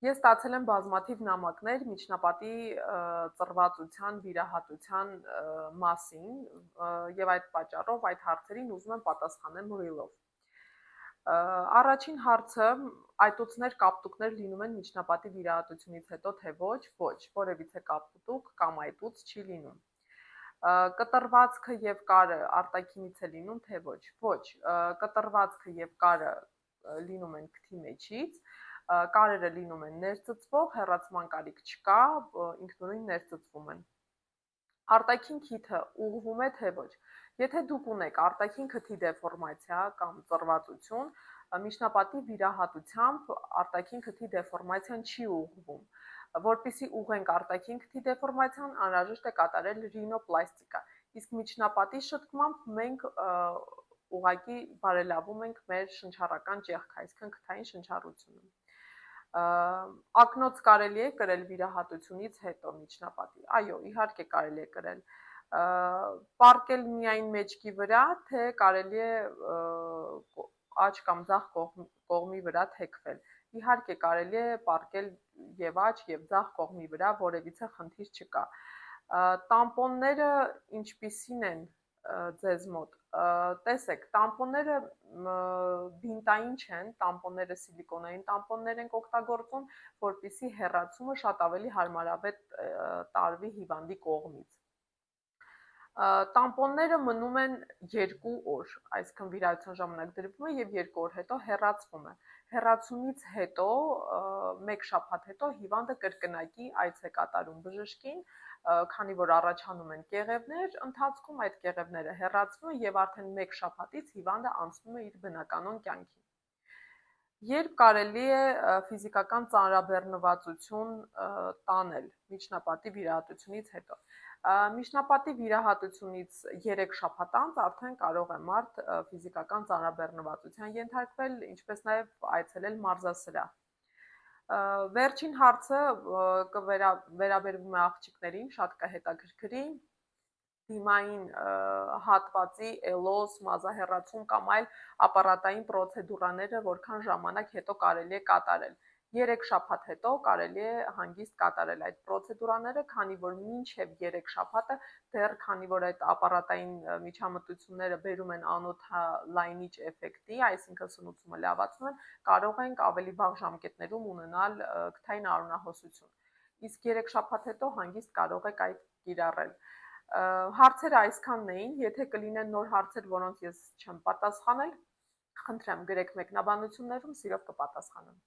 Ես ստացել եմ բազմաթիվ նամակներ միջնապատի ծռվածության, վիրահատության մասին եւ այդ պատճառով այդ հարցերին ուզում եմ պատասխանեմ ռիլով։ Առաջին հարցը այտուցներ, կապտուկներ լինում են միջնապատի վիրահատությունից հետո, թե ոչ, ոչ, որևիցե կապտուկ կամ այտուց չի լինում։ Կտրվածքը եւ կարը արտաքինից է լինում, թե ոչ, ոչ, կտրվածքը եւ կարը լինում են քթի մեջից, կարերը լինում են ներծծվող, հեռացման կարիք չկա, ինքնուրույն ներծծվում են։ Արտաքին քիթը ուղղվում է, թե ոչ։ Եթե դուք ունեք արտաքին քթի դեֆորմացիա կամ ծռվածություն, միջնապատի վիրահատությամբ արտաքին քթի դեֆորմացիան չի ուղղվում։ Որպեսզի ուղղենք արտաքին քթի դեֆորմացիան, անհրաժեշտ է կատարել ռինոպլաստիկա։ Իսկ միջնապատի շտկմամբ մենք ուղղակի բարելավում ենք մեր շնչառական ճեղքը, այսինքն քթային շնչառությունը։ Ակնոց կարելի է կրել վիրահատությունից հետո միջնապատի։ Այո, իհարկե կարելի է կրել։ Պառկել միայն մեջքի վրա, թե կարելի է աջ կամ ձախ կողմի վրա թեքվել։ Իհարկե կարելի է պառկել եւ աջ եւ ձախ կողմի վրա, որևիցե խնդիր չկա։ Տամպոնները ինչպիսին են ձեզ մոտ։ Տեսեք, տամպոնները բինտային չեն, տամպոնները սիլիկոնային տամպոններ ենք օգտագործում, որպեսզի հեռացումը շատ ավելի հարմարավետ տարվի հիվանդի կողմից։ Տամպոնները մնում են 2 օր, այսինքն վիրահատության ժամանակ դրվում է եւ 2 օր հետո հեռացվում է։ Հեռացումից հետո 1 շաբաթ հետո հիվանդը կրկնակի այց է կատարում բժշկին, քանի որ առաջանում են կեղևներ, ընթացքում այդ կեղևները հեռացվում են եւ արդեն 1 շաբաթից հիվանդը անցնում է իր բնականոն կյանքին։ Երբ կարելի է ֆիզիկական ծանրաբեռնվածություն տանել միջնապատի վիրահատությունից հետո։ Միջնապատի վիրահատությունից 3 շաբաթ անց արդեն կարող է մարդ ֆիզիկական ծանրաբեռնվածության ենթարկվել, ինչպես նաև այցելել մարզասրահ։ Վերջին հարցը վերաբերվում է աղջիկներին, շատ կհետաքրքրի դիմային հատվածի էլոս, մազահեռացում կամ այլ ապարատային պրոցեդուրաները որքան ժամանակ հետո կարելի է կատարել։ 3 շաբաթ հետո կարելի է հանգիստ կատարել այդ պրոցեդուրաները, քանի որ մինչև 3 շաբաթը դեռ քանի որ այդ ապարատային միջամտությունները բերում են անոթալայնիչ էֆեկտի, այսինքն սնուցումը լավացնում են, կարող ենք ավելի վաղ ժամկետներում ունենալ քթային արյունահոսություն։ Իսկ 3 շաբաթ հետո հանգիստ կարող եք այդ կիրառել։ Հարցերը այսքանն էին, եթե կլինեն նոր հարցեր, որոնց ես չեմ պատասխանել, խնդրեմ գրեք մեկնաբանություններում, սիրով կպատասխանեմ։